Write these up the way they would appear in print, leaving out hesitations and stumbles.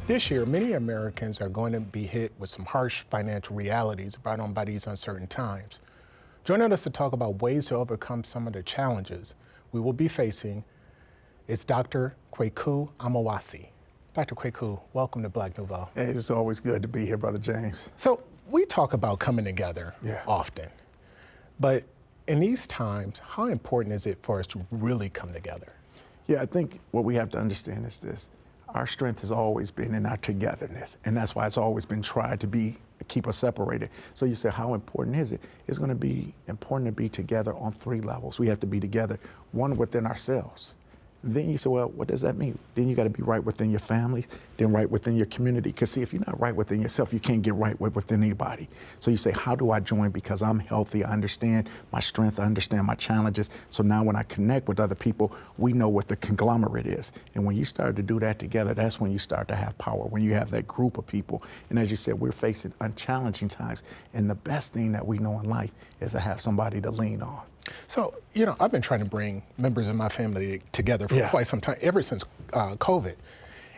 This year, many Americans are going to be hit with some harsh financial realities brought on by these uncertain times. Joining us to talk about ways to overcome some of the challenges we will be facing is Dr. Kwaku Amawasi. Dr. Kwaku, welcome to Black Nouveau. Hey, it's always good to be here, Brother James. So we talk about coming together often, but in these times, how important is it for us to really come together? Yeah, I think what we have to understand is this. Our strength has always been in our togetherness, and that's why it's always been tried to keep us separated. So you say, how important is it? It's going to be important to be together on three levels. We have to be together, one within ourselves. Then you say, well, what does that mean? Then you got to be right within your family, then right within your community. Because see, if you're not right within yourself, you can't get right within anybody. So you say, how do I join? Because I'm healthy, I understand my strength, I understand my challenges. So now when I connect with other people, we know what the conglomerate is. And when you start to do that together, that's when you start to have power, when you have that group of people. And as you said, we're facing unchallenging times. And the best thing that we know in life is to have somebody to lean on. So, I've been trying to bring members of my family together for quite some time, ever since COVID.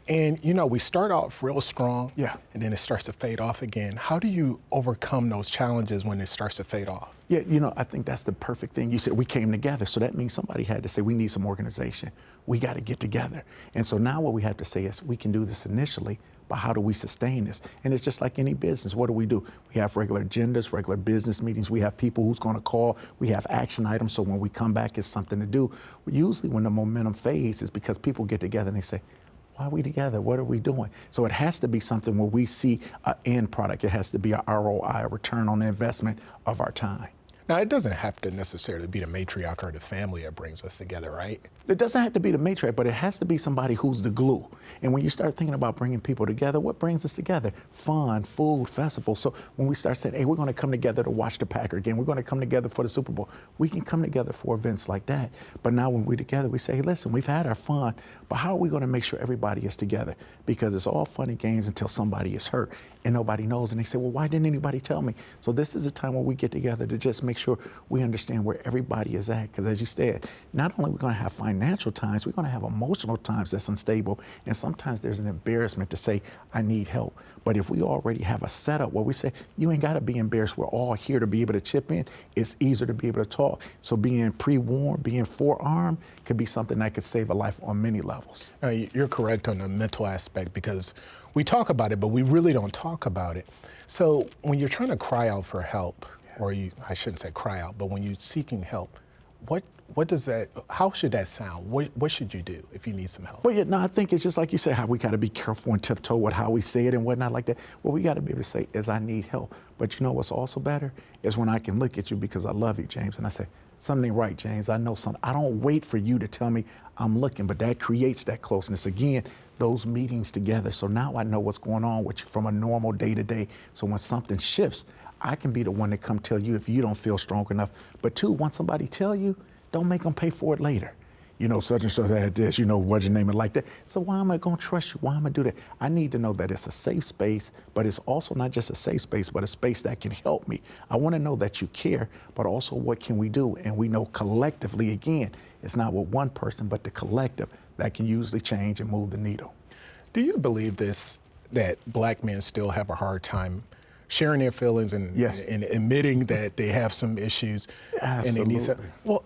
And, we start off real strong, and then it starts to fade off again. How do you overcome those challenges when it starts to fade off? Yeah, I think that's the perfect thing. You said we came together, so that means somebody had to say, we need some organization. We got to get together. And so now what we have to say is, we can do this initially, but how do we sustain this? And it's just like any business. What do? We have regular agendas, regular business meetings. We have people who's going to call. We have action items. So when we come back, it's something to do. Usually when the momentum fades, it's because people get together and they say, why are we together? What are we doing? So it has to be something where we see an end product. It has to be a ROI, a return on the investment of our time. Now, it doesn't have to necessarily be the matriarch or the family that brings us together, right? It doesn't have to be the matriarch, but it has to be somebody who's the glue. And when you start thinking about bringing people together, what brings us together? Fun, food, festival. So when we start saying, hey, we're going to come together to watch the Packer game, we're going to come together for the Super Bowl, we can come together for events like that. But now when we're together, we say, hey, listen, we've had our fun, but how are we going to make sure everybody is together? Because it's all fun and games until somebody is hurt and nobody knows. And they say, well, why didn't anybody tell me? So this is a time where we get together to just make sure we understand where everybody is at. Because as you said, not only are we going to have financial times, we're going to have emotional times that's unstable. And sometimes there's an embarrassment to say, I need help. But if we already have a setup where we say, you ain't got to be embarrassed, we're all here to be able to chip in, it's easier to be able to talk. So being pre-warned, being forearmed could be something that could save a life on many levels. You're correct on the mental aspect, because we talk about it, but we really don't talk about it. So when you're trying to cry out for help, or I shouldn't say cry out, but when you're seeking help, how should that sound? What should you do if you need some help? Well, I think it's just like you said, how we got to be careful and tiptoe with how we say it and whatnot like that. What we got to be able to say is, I need help. But what's also better is when I can look at you because I love you, James, and I say, something ain't right, James. I know something. I don't wait for you to tell me I'm looking, but that creates that closeness. Again, those meetings together. So now I know what's going on with you from a normal day to day. So when something shifts, I can be the one to come tell you if you don't feel strong enough. But two, once somebody tell you, don't make them pay for it later. Such and such had this, what'd you name it like that? So why am I going to trust you? Why am I do that? I need to know that it's a safe space, but it's also not just a safe space, but a space that can help me. I want to know that you care, but also what can we do? And we know collectively, again, it's not with one person, but the collective that can usually change and move the needle. Do you believe that Black men still have a hard time sharing their feelings and admitting that they have some issues? Absolutely. And they need well,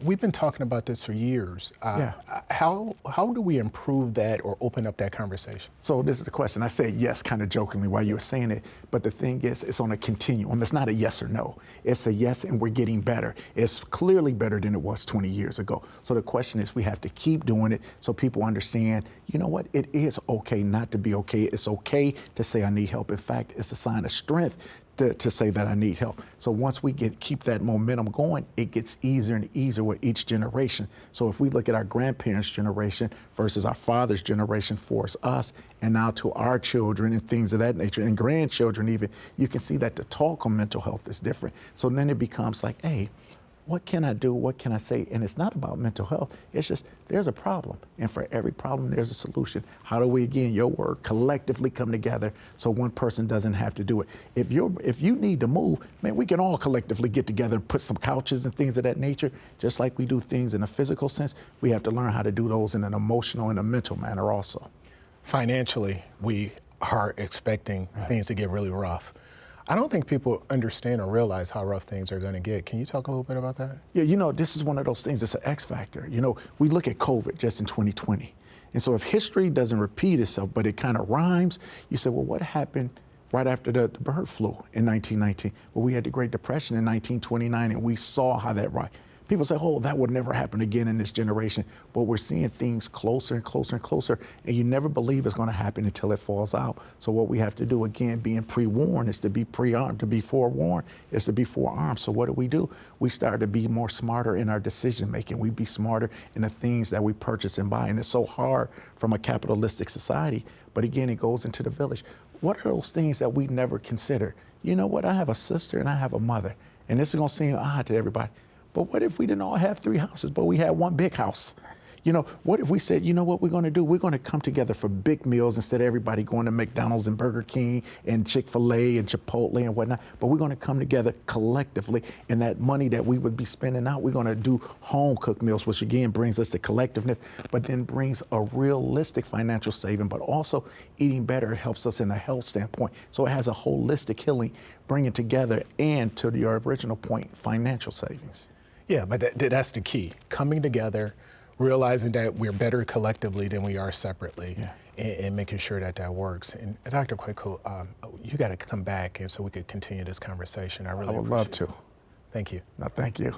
we've been talking about this for years. How do we improve that or open up that conversation? So this is the question. I said yes kind of jokingly while you were saying it, but the thing is, it's on a continuum. It's not a yes or no. It's a yes, and we're getting better. It's clearly better than it was 20 years ago. So the question is, we have to keep doing it so people understand, what? It is okay not to be okay. It's okay to say I need help. In fact, it's a sign of strength to say that I need help. So once we keep that momentum going, it gets easier and easier with each generation. So if we look at our grandparents' generation versus our father's generation for us, and now to our children and things of that nature, and grandchildren even, you can see that the talk on mental health is different. So then it becomes like, hey, what can I do? What can I say? And it's not about mental health. It's just, there's a problem. And for every problem, there's a solution. How do we, again, your word, collectively come together so one person doesn't have to do it? If you need to move, man, we can all collectively get together and put some couches and things of that nature. Just like we do things in a physical sense, we have to learn how to do those in an emotional and a mental manner also. financially, we are expecting things to get really rough. I don't think people understand or realize how rough things are going to get. Can you talk a little bit about that? Yeah, you know, this is one of those things, it's an X factor. You know, we look at COVID just in 2020. And so if history doesn't repeat itself, but it kind of rhymes, you say, well, what happened right after the bird flu in 1919? Well, we had the Great Depression in 1929, and we saw how that right. People say, oh, that would never happen again in this generation. But we're seeing things closer and closer and closer, and you never believe it's going to happen until it falls out. So what we have to do, again, being pre-warned, is to be pre-armed. To be forewarned is to be forearmed. So what do? We start to be more smarter in our decision making. We be smarter in the things that we purchase and buy. And it's so hard from a capitalistic society. But again, it goes into the village. What are those things that we never consider? You know what? I have a sister and I have a mother. And this is going to seem odd to everybody. But what if we didn't all have 3 houses, but we had one big house? You know, what if we said, you know what we're going to do? We're going to come together for big meals instead of everybody going to McDonald's and Burger King and Chick-fil-A and Chipotle and whatnot. But we're going to come together collectively, and that money that we would be spending out, we're going to do home-cooked meals, which again brings us to collectiveness, but then brings a realistic financial saving, but also eating better helps us in a health standpoint. So it has a holistic healing, bringing together, and to your original point, financial savings. Yeah, but that's the key. Coming together, realizing that we're better collectively than we are separately, and making sure that that works. And Dr. Kwaku, you got to come back and so we could continue this conversation. I would love to. Thank you. No, thank you.